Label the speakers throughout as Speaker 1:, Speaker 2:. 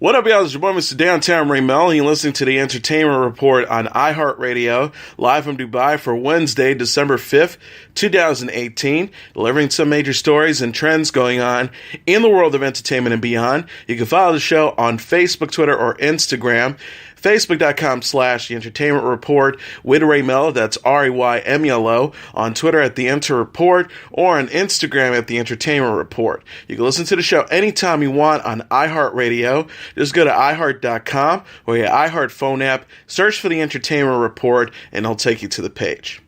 Speaker 1: What up, y'all? It's your boy, Mr. Downtown Melo. You're listening to the Entertainment Report on iHeartRadio, live from Dubai for Wednesday, December 5th, 2018, delivering some major stories and trends going on in the world of entertainment and beyond. You can follow the show on Facebook, Twitter, or Instagram. Facebook.com/The Entertainment Report with Ray Melo, that's RAYMELO, on Twitter at The Enter Report, or on Instagram at The Entertainment Report. You can listen to the show anytime you want on iHeartRadio. Just go to iHeart.com or your iHeart phone app, search for The Entertainment Report, and it'll take you to the page.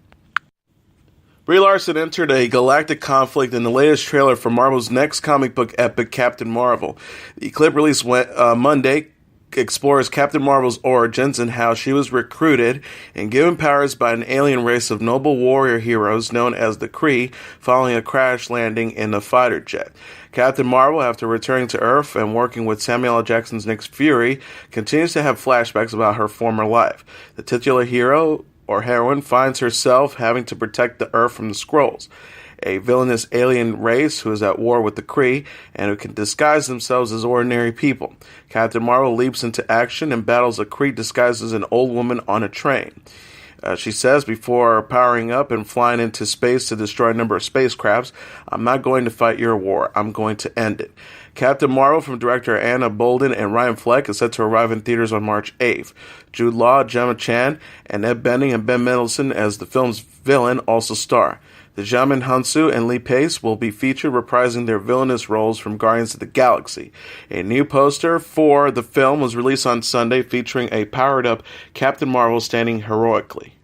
Speaker 1: Brie Larson entered a galactic conflict in the latest trailer for Marvel's next comic book epic, Captain Marvel. The clip released Monday explores Captain Marvel's origins and how she was recruited and given powers by an alien race of noble warrior heroes known as the Kree following a crash landing in a fighter jet. Captain Marvel, after returning to Earth and working with Samuel L. Jackson's Nick Fury, continues to have flashbacks about her former life. The titular hero or heroine finds herself having to protect the Earth from the Skrulls, a villainous alien race who is at war with the Kree and who can disguise themselves as ordinary people. Captain Marvel leaps into action and battles a Kree disguised as an old woman on a train. She says before powering up and flying into space to destroy a number of spacecrafts, "I'm not going to fight your war, I'm going to end it." Captain Marvel from director Anna Bolden and Ryan Fleck is set to arrive in theaters on March 8th. Jude Law, Gemma Chan, and Ed Bening and Ben Mendelsohn as the film's villain also star. The Jamin Hansu and Lee Pace will be featured reprising their villainous roles from Guardians of the Galaxy. A new poster for the film was released on Sunday featuring a powered-up Captain Marvel standing heroically.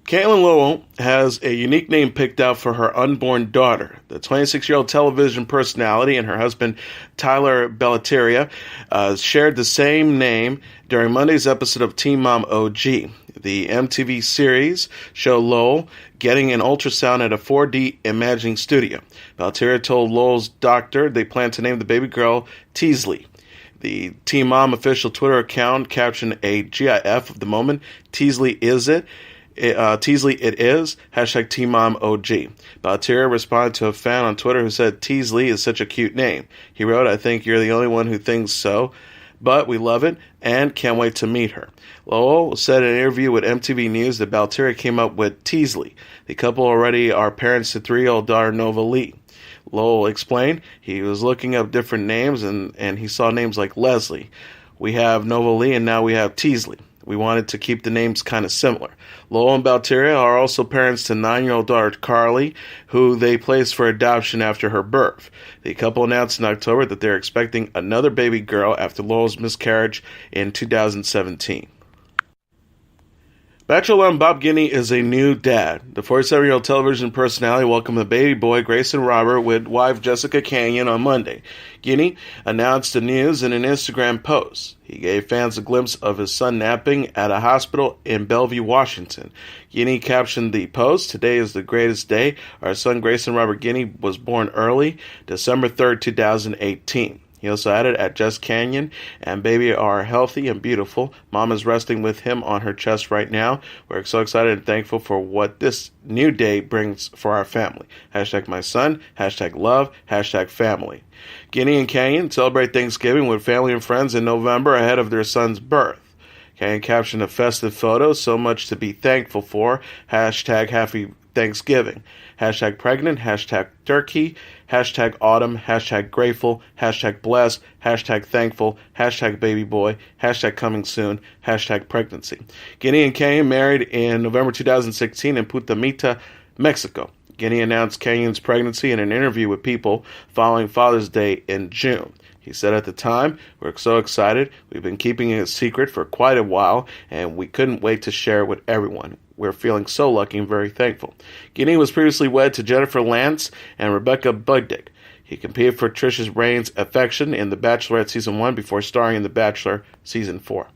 Speaker 1: Catelynn Lowell has a unique name picked out for her unborn daughter. The 26-year-old television personality and her husband, Tyler Bellatria, shared the same name during Monday's episode of Teen Mom OG. The MTV series showed Lowell getting an ultrasound at a 4D imaging studio. Bellatria told Lowell's doctor they plan to name the baby girl Tezlee. The Teen Mom official Twitter account captioned a GIF of the moment. Tezlee is it? Tezlee it is, hashtag Teen Mom OG. Bellatria responded to a fan on Twitter who said, "Tezlee is such a cute name." He wrote, "I think you're the only one who thinks so, but we love it and can't wait to meet her." Lowell said in an interview with MTV News that Bellatria came up with Tezlee. The couple already are parents to 3-year-old daughter Nova Lee. Lowell explained he was looking up different names and he saw names like Leslie. We have Nova Lee and now we have Tezlee. We wanted to keep the names kind of similar. Lowell and Bellatria are also parents to 9-year-old daughter Carly, who they placed for adoption after her birth. The couple announced in October that they're expecting another baby girl after Lowell's miscarriage in 2017. Bachelor alum Bob Guiney is a new dad. The 47-year-old television personality welcomed the baby boy Grayson Robert with wife Jessica Canyon on Monday. Guiney announced the news in an Instagram post. He gave fans a glimpse of his son napping at a hospital in Bellevue, Washington. Guiney captioned the post, "Today is the greatest day. Our son Grayson Robert Guiney was born early, December 3rd, 2018. He also added, "At Jess Canyon and baby are healthy and beautiful. Mom is resting with him on her chest right now. We're so excited and thankful for what this new day brings for our family. Hashtag my son, hashtag love, hashtag family." Guiney and Canyon celebrate Thanksgiving with family and friends in November ahead of their son's birth. Canyon captioned a festive photo, "So much to be thankful for. Hashtag happy Thanksgiving. Hashtag pregnant, hashtag turkey, hashtag autumn, hashtag grateful, hashtag blessed, hashtag thankful, hashtag baby boy, hashtag coming soon, hashtag pregnancy." Guiney and Canyon married in November 2016 in Punta Mita, Mexico. Guiney announced Canyon's pregnancy in an interview with People following Father's Day in June. He said at the time, "We're so excited. We've been keeping it a secret for quite a while, and we couldn't wait to share it with everyone. We're feeling so lucky and very thankful." Guiney was previously wed to Jennifer Lance and Rebecca Buddick. He competed for Trisha Reigns' affection in The Bachelorette Season 1 before starring in The Bachelor Season 4.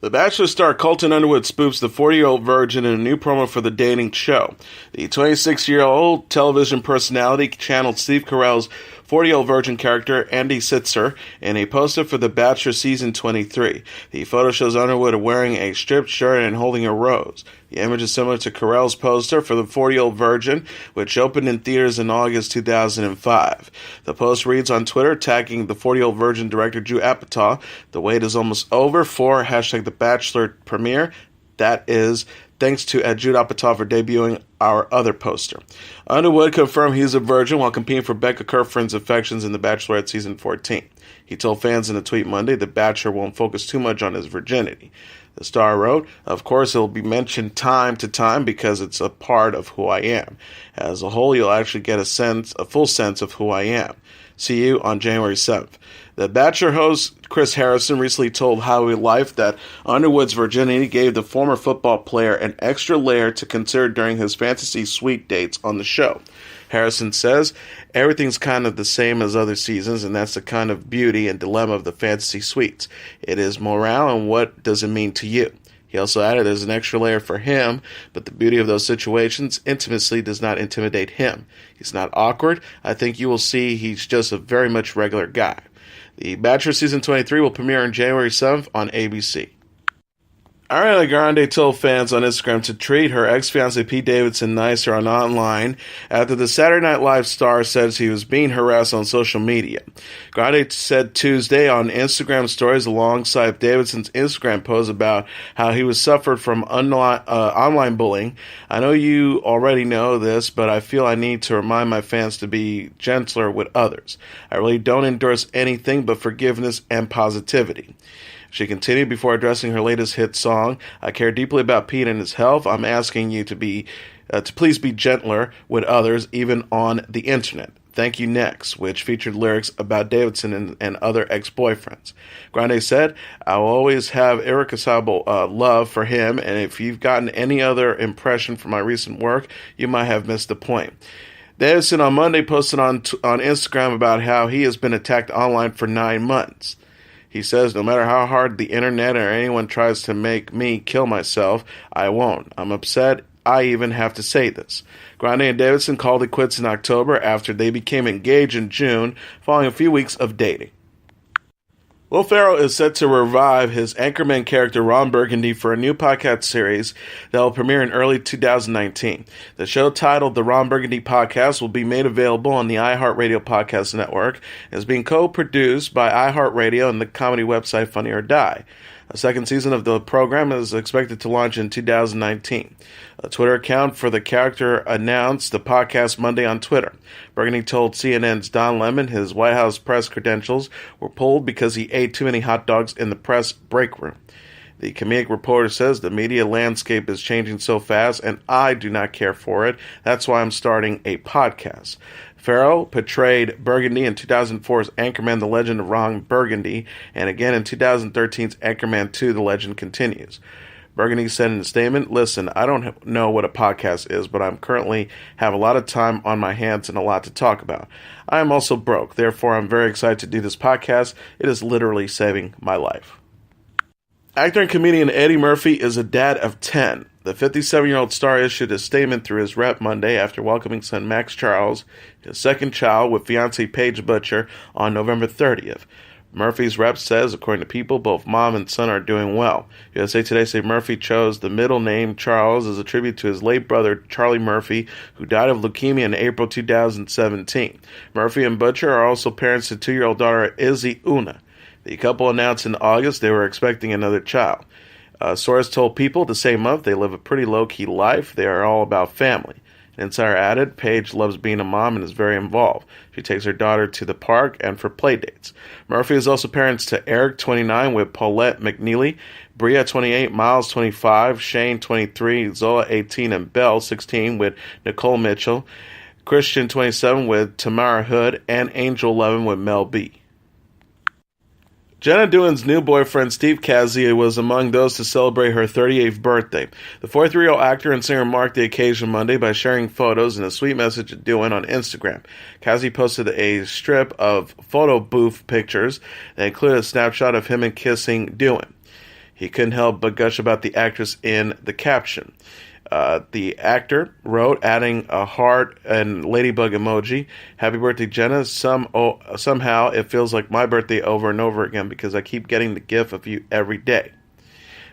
Speaker 1: The Bachelor star Colton Underwood spoofs the 40-year-old virgin in a new promo for the dating show. The 26-year-old television personality channeled Steve Carell's 40-year-old virgin character Andy Sitzer in a poster for The Bachelor Season 23. The photo shows Underwood wearing a striped shirt and holding a rose. The image is similar to Carell's poster for The 40-Year-Old Virgin, which opened in theaters in August 2005. The post reads on Twitter, tagging The 40-Year-Old Virgin director Judd Apatow, "The wait is almost over for #The Bachelor premiere. That is thanks to Judd Apatow for debuting our other poster." Underwood confirmed he's a virgin while competing for Becca Kerfrin's affections in The Bachelorette Season 14. He told fans in a tweet Monday The Bachelor won't focus too much on his virginity. The star wrote, "Of course, it'll be mentioned time to time because it's a part of who I am. As a whole, you'll actually get a full sense of who I am. See you on January 7th. The Bachelor host Chris Harrison recently told Howie Life that Underwood's virginity gave the former football player an extra layer to consider during his fantasy suite dates on the show. Harrison says, "Everything's kind of the same as other seasons, and that's the kind of beauty and dilemma of the fantasy suites. It is morale, and what does it mean to you?" He also added there's an extra layer for him, but the beauty of those situations, intimacy, does not intimidate him. He's not awkward. I think you will see he's just a very much regular guy. The Bachelor Season 23 will premiere on January 7th on ABC. Ariana Grande told fans on Instagram to treat her ex-fiancé Pete Davidson nicer on online after the Saturday Night Live star says he was being harassed on social media. Grande said Tuesday on Instagram stories alongside Davidson's Instagram post about how he was suffered from online bullying. "I know you already know this, but I feel I need to remind my fans to be gentler with others. I really don't endorse anything but forgiveness and positivity." She continued before addressing her latest hit song, "I care deeply about Pete and his health. I'm asking you to please be gentler with others, even on the internet. Thank you next," which featured lyrics about Davidson and other ex-boyfriends. Grande said, "I will always have irreconcilable love for him, and if you've gotten any other impression from my recent work, you might have missed the point." Davidson on Monday posted on Instagram about how he has been attacked online for 9 months. He says, "No matter how hard the internet or anyone tries to make me kill myself, I won't. I'm upset I even have to say this." Grande and Davidson called it quits in October after they became engaged in June, following a few weeks of dating. Will Ferrell is set to revive his Anchorman character Ron Burgundy for a new podcast series that will premiere in early 2019. The show, titled The Ron Burgundy Podcast, will be made available on the iHeartRadio Podcast Network and is being co-produced by iHeartRadio and the comedy website Funny or Die. A second season of the program is expected to launch in 2019. A Twitter account for the character announced the podcast Monday on Twitter. Burgundy told CNN's Don Lemon his White House press credentials were pulled because he ate too many hot dogs in the press break room. The comedic reporter says the media landscape is changing so fast, and I do not care for it. That's why I'm starting a podcast. Ferrell portrayed Burgundy in 2004's Anchorman: The Legend of Ron Burgundy, and again in 2013's Anchorman 2: The Legend Continues. Burgundy said in a statement, "Listen, I don't know what a podcast is, but I'm currently have a lot of time on my hands and a lot to talk about. I am also broke, therefore I'm very excited to do this podcast. It is literally saving my life." Actor and comedian Eddie Murphy is a dad of 10. The 57-year-old star issued a statement through his rep Monday after welcoming son Max Charles, his second child, with fiancée Paige Butcher on November 30th. Murphy's rep says, according to People, both mom and son are doing well. USA Today say Murphy chose the middle name Charles as a tribute to his late brother Charlie Murphy, who died of leukemia in April 2017. Murphy and Butcher are also parents to 2-year-old daughter Izzy Una. The couple announced in August they were expecting another child. A source told People the same month they live a pretty low-key life. They are all about family. An insider added, Paige loves being a mom and is very involved. She takes her daughter to the park and for play dates. Murphy is also parents to Eric, 29, with Paulette McNeely, Bria, 28, Miles, 25, Shane, 23, Zoa, 18, and Belle, 16, with Nicole Mitchell, Christian, 27, with Tamara Hood, and Angel, 11, with Mel B. Jenna Dewan's new boyfriend, Steve Kazia, was among those to celebrate her 38th birthday. The 43-year-old actor and singer marked the occasion Monday by sharing photos and a sweet message to Dewan on Instagram. Kazia posted a strip of photo booth pictures that included a snapshot of him and kissing Dewan. He couldn't help but gush about the actress in the caption. The actor wrote, adding a heart and ladybug emoji. Happy birthday, Jenna. Somehow it feels like my birthday over and over again because I keep getting the gift of you every day.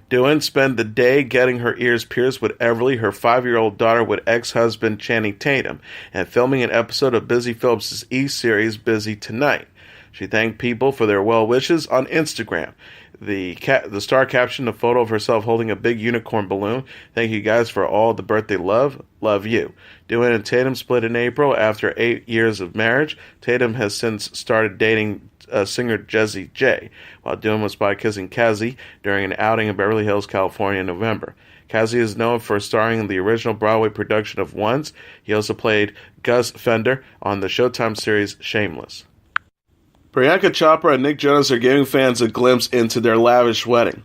Speaker 1: Dewan spent the day getting her ears pierced with Everly, her 5-year-old daughter, with ex-husband Channing Tatum, and filming an episode of Busy Phillips' E-series Busy Tonight. She thanked people for their well wishes on Instagram. The star captioned a photo of herself holding a big unicorn balloon. Thank you guys for all the birthday love. Love you. Dewan and Tatum split in April after 8 years of marriage. Tatum has since started dating singer Jessie J, while Dewan was spotted kissing Cassie during an outing in Beverly Hills, California in November. Cassie is known for starring in the original Broadway production of Once. He also played Gus Fender on the Showtime series Shameless. Priyanka Chopra and Nick Jonas are giving fans a glimpse into their lavish wedding.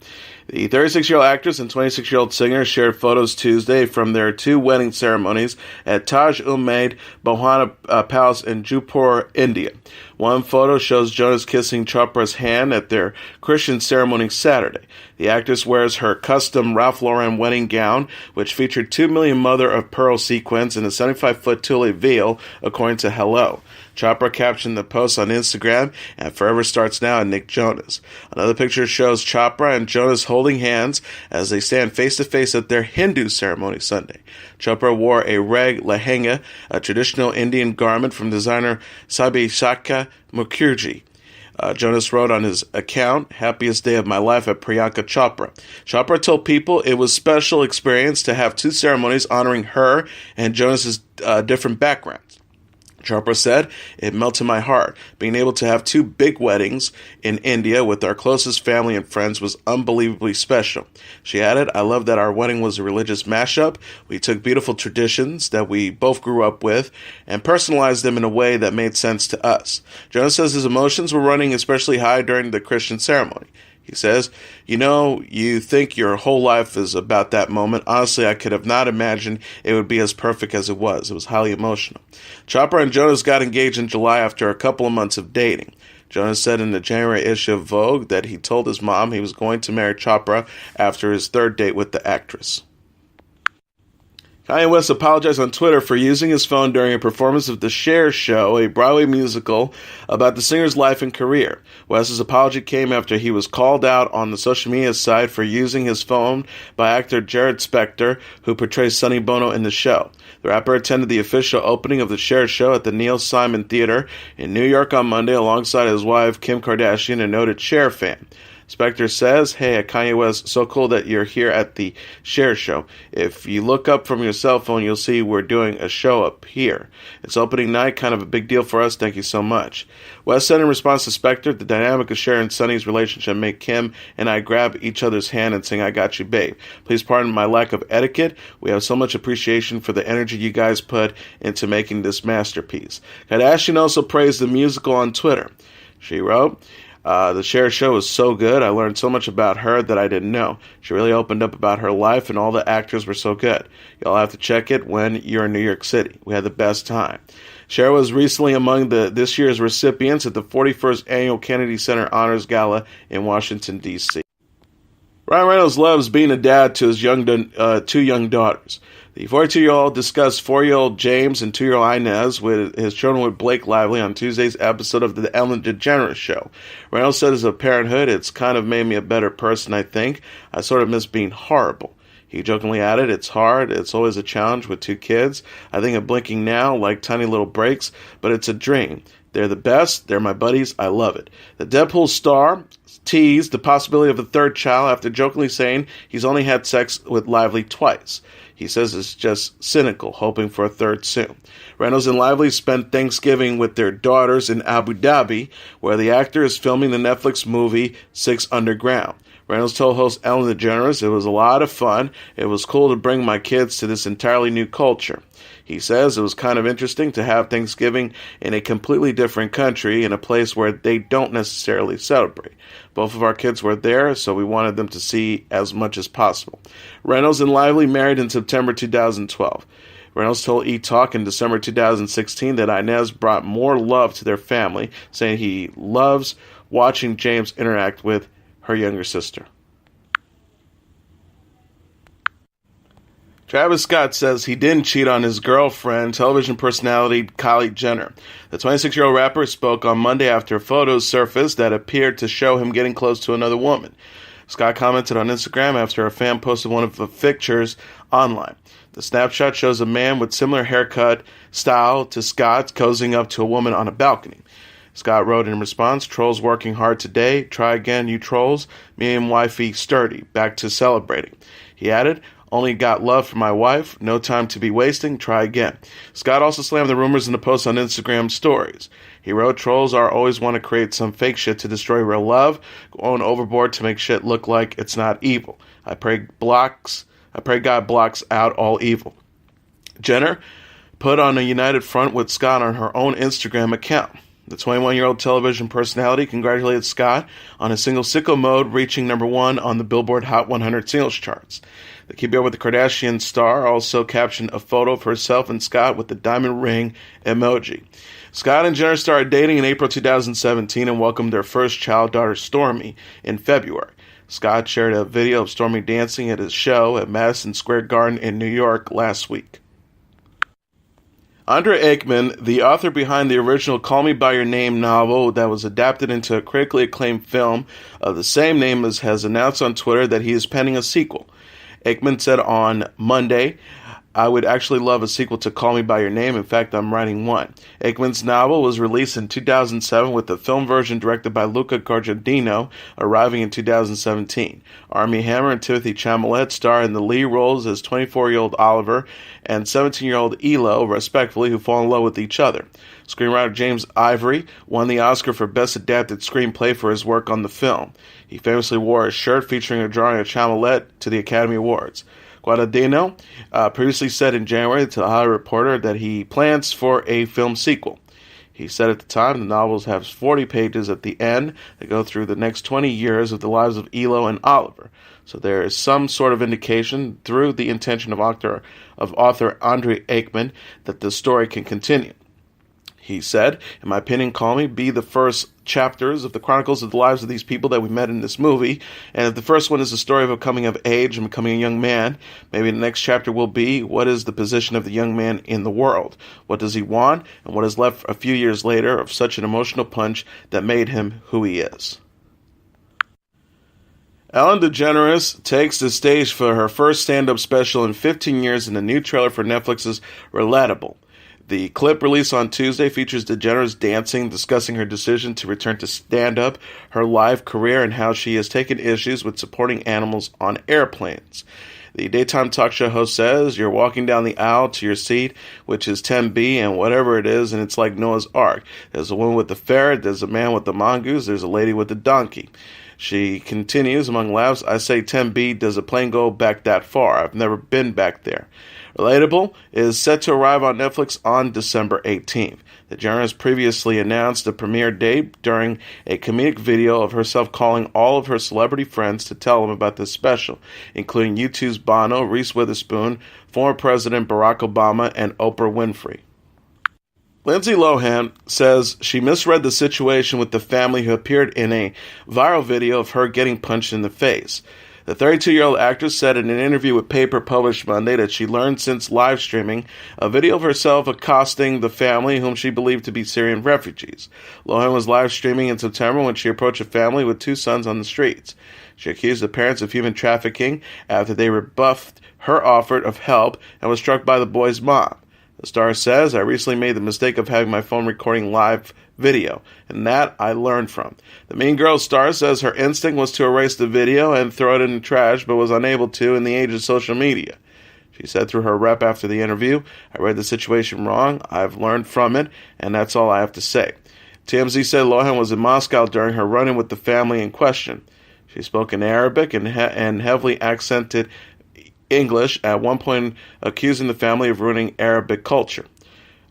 Speaker 1: The 36-year-old actress and 26-year-old singer shared photos Tuesday from their 2 wedding ceremonies at Taj Umaid Bhawani Palace in Jaipur, India. One photo shows Jonas kissing Chopra's hand at their Christian ceremony Saturday. The actress wears her custom Ralph Lauren wedding gown, which featured 2 million mother-of-pearl sequins and a 75-foot tulle veil, according to Hello. Chopra captioned the post on Instagram, and Forever Starts Now, and Nick Jonas. Another picture shows Chopra and Jonas holding hands as they stand face-to-face at their Hindu ceremony Sunday. Chopra wore a rag lehenga, a traditional Indian garment from designer Sabyasachi Mukherjee. Jonas wrote on his account, "Happiest day of my life at Priyanka Chopra." Chopra told people it was a special experience to have 2 ceremonies honoring her and Jonas's different backgrounds. Chopra said, "It melted my heart. Being able to have 2 big weddings in India with our closest family and friends was unbelievably special." She added, "I love that our wedding was a religious mashup. We took beautiful traditions that we both grew up with and personalized them in a way that made sense to us." Jonas says his emotions were running especially high during the Christian ceremony. He says, you think your whole life is about that moment. Honestly, I could have not imagined it would be as perfect as it was. It was highly emotional." Chopra and Jonas got engaged in July after a couple of months of dating. Jonas said in the January issue of Vogue that he told his mom he was going to marry Chopra after his 3rd date with the actress. Kanye West apologized on Twitter for using his phone during a performance of the Cher Show, a Broadway musical about the singer's life and career. West's apology came after he was called out on the social media site for using his phone by actor Jared Spector, who portrays Sonny Bono in the show. The rapper attended the official opening of the Cher Show at the Neil Simon Theater in New York on Monday alongside his wife, Kim Kardashian, a noted Cher fan. Spector says, "Hey, Kanye West, so cool that you're here at the Cher Show. If you look up from your cell phone, you'll see we're doing a show up here. It's opening night, kind of a big deal for us. Thank you so much." West said in response to Spector, "The dynamic of Cher and Sonny's relationship made Kim and I grab each other's hand and sing 'I Got You, Babe.' Please pardon my lack of etiquette. We have so much appreciation for the energy you guys put into making this masterpiece." Kardashian also praised the musical on Twitter. She wrote, "The Cher Show was so good. I learned so much about her that I didn't know. She really opened up about her life, and all the actors were so good. You'll have to check it when you're in New York City. We had the best time." Cher was recently among this year's recipients at the 41st Annual Kennedy Center Honors Gala in Washington, D.C. Ryan Reynolds loves being a dad to his 2 young daughters. The 42-year-old discussed 4-year-old James and 2-year-old Inez with his children with Blake Lively on Tuesday's episode of the Ellen DeGeneres Show. Reynolds said as a parenthood, "It's kind of made me a better person, I think. I sort of miss being horrible." He jokingly added, "It's hard. It's always a challenge with 2 kids. I think of blinking now like tiny little breaks, but it's a dream. They're the best. They're my buddies. I love it." The Deadpool star teased the possibility of a 3rd child after jokingly saying he's only had sex with Lively twice. He says it's just cynical, hoping for a 3rd soon. Reynolds and Lively spent Thanksgiving with their daughters in Abu Dhabi, where the actor is filming the Netflix movie 6 Underground. Reynolds told host Ellen DeGeneres, "It was a lot of fun. It was cool to bring my kids to this entirely new culture." He says it was kind of interesting to have Thanksgiving in a completely different country, in a place where they don't necessarily celebrate. Both of our kids were there, so we wanted them to see as much as possible. Reynolds and Lively married in September 2012. Reynolds told E! Talk in December 2016 that Inez brought more love to their family, saying he loves watching James interact with her younger sister. Travis Scott says he didn't cheat on his girlfriend, television personality Kylie Jenner. The 26-year-old rapper spoke on Monday after photos surfaced that appeared to show him getting close to another woman. Scott commented on Instagram after a fan posted one of the pictures online. The snapshot shows a man with similar haircut style to Scott's cozying up to a woman on a balcony. Scott wrote in response, "Trolls working hard today. Try again, you trolls. Me and wifey sturdy. Back to celebrating." He added, "Only got love for my wife. No time to be wasting. Try again." Scott also slammed the rumors in the post on Instagram stories. He wrote, "Trolls are always want to create some fake shit to destroy real love, going overboard to make shit look like it's not evil. I pray God blocks out all evil." Jenner put on a united front with Scott on her own Instagram account. The 21-year-old television personality congratulated Scott on his single Sicko Mode reaching #1 on the Billboard Hot 100 singles charts. The Keep Up with the Kardashians star also captioned a photo of herself and Scott with the diamond ring emoji. Scott and Jenner started dating in April 2017 and welcomed their first child, daughter Stormy, in February. Scott shared a video of Stormy dancing at his show at Madison Square Garden in New York last week. Andre Aikman, the author behind the original Call Me By Your Name novel that was adapted into a critically acclaimed film of the same name, has announced on Twitter that he is penning a sequel. Aikman said on Monday, "I would actually love a sequel to Call Me By Your Name. In fact, I'm writing one." Aikman's novel was released in 2007 with the film version directed by Luca Guadagnino arriving in 2017. Armie Hammer and Timothée Chalamet star in the lead roles as 24-year-old Oliver and 17-year-old Elo, respectively, who fall in love with each other. Screenwriter James Ivory won the Oscar for Best Adapted Screenplay for his work on the film. He famously wore a shirt featuring a drawing of Chalamet to the Academy Awards. Guadagnino previously said in January to the Hollywood Reporter that he plans for a film sequel. He said at the time the novels have 40 pages at the end that go through the next 20 years of the lives of Elo and Oliver. So there is some sort of indication through the intention of author Andre Aikman that the story can continue. He said, "In my opinion, Call Me be the first chapters of the chronicles of the lives of these people that we met in this movie. And if the first one is the story of a coming of age and becoming a young man, maybe the next chapter will be, what is the position of the young man in the world? What does he want? And what is left a few years later of such an emotional punch that made him who he is?" Ellen DeGeneres takes the stage for her first stand-up special in 15 years in a new trailer for Netflix's Relatable. The clip released on Tuesday features DeGeneres dancing, discussing her decision to return to stand-up, her live career, and how she has taken issues with supporting animals on airplanes. The daytime talk show host says, "You're walking down the aisle to your seat, which is 10B and whatever it is, and it's like Noah's Ark. There's a woman with the ferret, there's a man with the mongoose, there's a lady with the donkey." She continues, among laughs, "I say 10B, does a plane go back that far? I've never been back there." Relatable is set to arrive on Netflix on December 18th. DeGeneres previously announced the premiere date during a comedic video of herself calling all of her celebrity friends to tell them about this special, including U2's Bono, Reese Witherspoon, former President Barack Obama, and Oprah Winfrey. Lindsay Lohan says she misread the situation with the family who appeared in a viral video of her getting punched in the face. The 32-year-old actress said in an interview with Paper published Monday that she learned since live streaming a video of herself accosting the family whom she believed to be Syrian refugees. Lohan was live streaming in September when she approached a family with 2 sons on the streets. She accused the parents of human trafficking after they rebuffed her offer of help and was struck by the boy's mom. The star says, "I recently made the mistake of having my phone recording live video, and that I learned from." The Mean Girls star says her instinct was to erase the video and throw it in the trash, but was unable to in the age of social media. She said through her rep after the interview, "I read the situation wrong, I've learned from it, and that's all I have to say." TMZ said Lohan was in Moscow during her run-in with the family in question. She spoke in Arabic and heavily accented English, at one point accusing the family of ruining Arabic culture.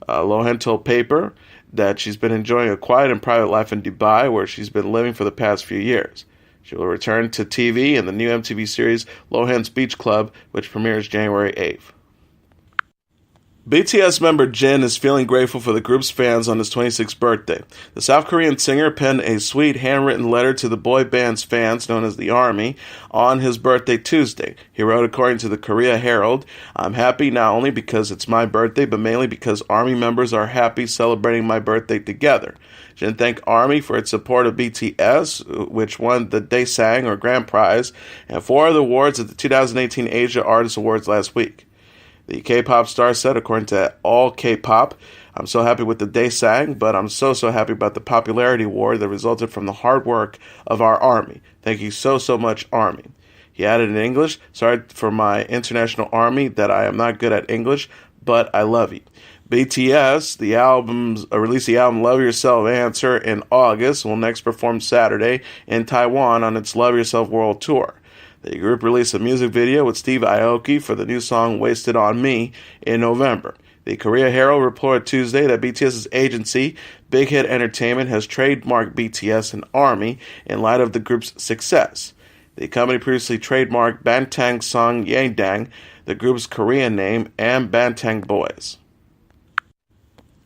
Speaker 1: Lohan told Paper that she's been enjoying a quiet and private life in Dubai, where she's been living for the past few years. She will return to TV in the new MTV series Lohan's Beach Club, which premieres January 8th. BTS member Jin is feeling grateful for the group's fans on his 26th birthday. The South Korean singer penned a sweet handwritten letter to the boy band's fans, known as the Army, on his birthday Tuesday. He wrote, according to the Korea Herald, "I'm happy not only because it's my birthday, but mainly because Army members are happy celebrating my birthday together." Jin thanked Army for its support of BTS, which won the Daesang, or Grand Prize, and 4 other awards at the 2018 Asia Artist Awards last week. The K-pop star said, according to All K-pop, "I'm so happy with the Daesang, but I'm so happy about the popularity award that resulted from the hard work of our Army. Thank you so much, Army." He added in English, "Sorry for my international Army that I am not good at English, but I love you." BTS, released the album Love Yourself Answer in August, will next perform Saturday in Taiwan on its Love Yourself World Tour. The group released a music video with Steve Aoki for the new song Wasted on Me in November. The Korea Herald reported Tuesday that BTS's agency, Big Hit Entertainment, has trademarked BTS and Army in light of the group's success. The company previously trademarked Bangtan Song Yeongdang, the group's Korean name, and Bangtan Boys.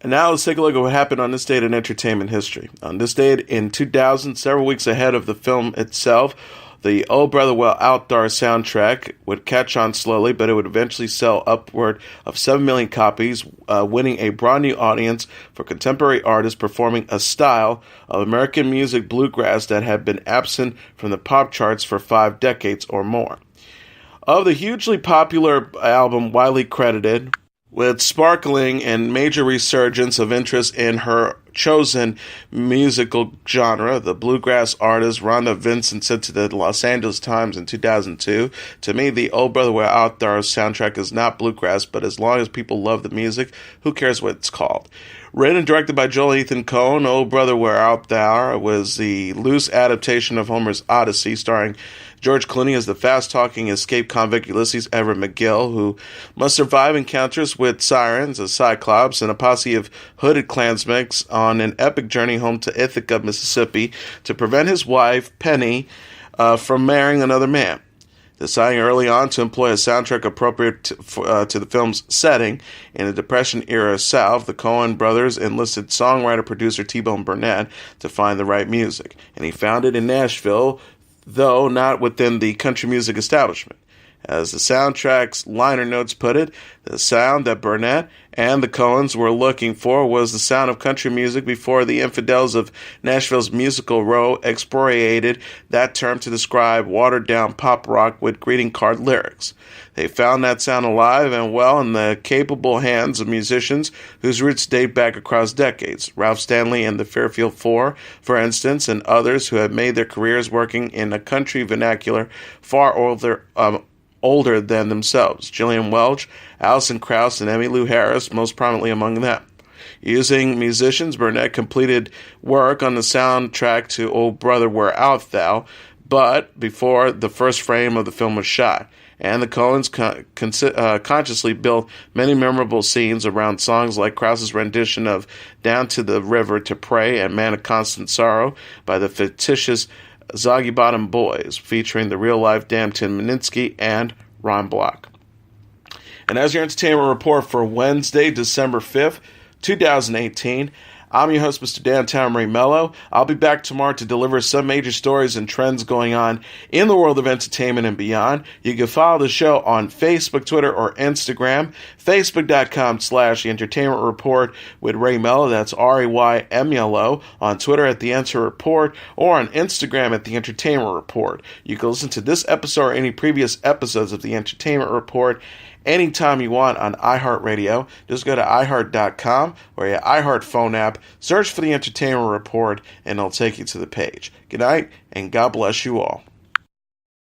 Speaker 1: And now let's take a look at what happened on this date in entertainment history. On this date in 2000, several weeks ahead of the film itself, the Oh Brother Where Art Thou soundtrack would catch on slowly, but it would eventually sell upward of 7 million copies, winning a broad new audience for contemporary artists performing a style of American music bluegrass that had been absent from the pop charts for 5 decades or more. Of the hugely popular album, widely credited with sparkling and major resurgence of interest in her chosen musical genre, the bluegrass artist Rhonda Vincent said to the Los Angeles Times in 2002, "To me, the Oh Brother Where Art Thou soundtrack is not bluegrass, but as long as people love the music, who cares what it's called?" Written and directed by Joel Ethan Coen, Oh Brother Where Art Thou was the loose adaptation of Homer's Odyssey, starring George Clooney as the fast-talking escaped convict Ulysses Everett McGill, who must survive encounters with sirens, a cyclops, and a posse of hooded Klansmen on an epic journey home to Ithaca, Mississippi, to prevent his wife, Penny, from marrying another man. Deciding early on to employ a soundtrack appropriate to the film's setting in the Depression-era South, the Coen brothers enlisted songwriter-producer T-Bone Burnett to find the right music, and he found it in Nashville, though not within the country music establishment. As the soundtrack's liner notes put it, the sound that Burnett and the Coens were looking for was the sound of country music before the infidels of Nashville's Musical Row expropriated that term to describe watered-down pop rock with greeting card lyrics. They found that sound alive and well in the capable hands of musicians whose roots date back across decades. Ralph Stanley and the Fairfield Four, for instance, and others who have made their careers working in a country vernacular far older than themselves. Gillian Welch, Alison Krauss, and Emmylou Harris, most prominently among them. Using musicians, Burnett completed work on the soundtrack to Oh Brother Where Art Thou, but before the first frame of the film was shot. And the Coens consciously built many memorable scenes around songs like Krauss's rendition of Down to the River to Pray and Man of Constant Sorrow by the fictitious Soggy Bottom Boys, featuring the real-life Dan Minsky and Ron Block. And as your entertainment report for Wednesday, December 5th, 2018, I'm your host, Mr. Downtown Ray Melo. I'll be back tomorrow to deliver some major stories and trends going on in the world of entertainment and beyond. You can follow the show on Facebook, Twitter, or Instagram. Facebook.com/The Entertainment Report with Ray Melo. That's RAYMLO. On Twitter at The Enter Report, or on Instagram at The Entertainment Report. You can listen to this episode or any previous episodes of The Entertainment Report anytime you want on iHeartRadio. Just go to iHeart.com or your iHeart phone app, search for The Entertainment Report, and it'll take you to the page. Good night, and God bless you all.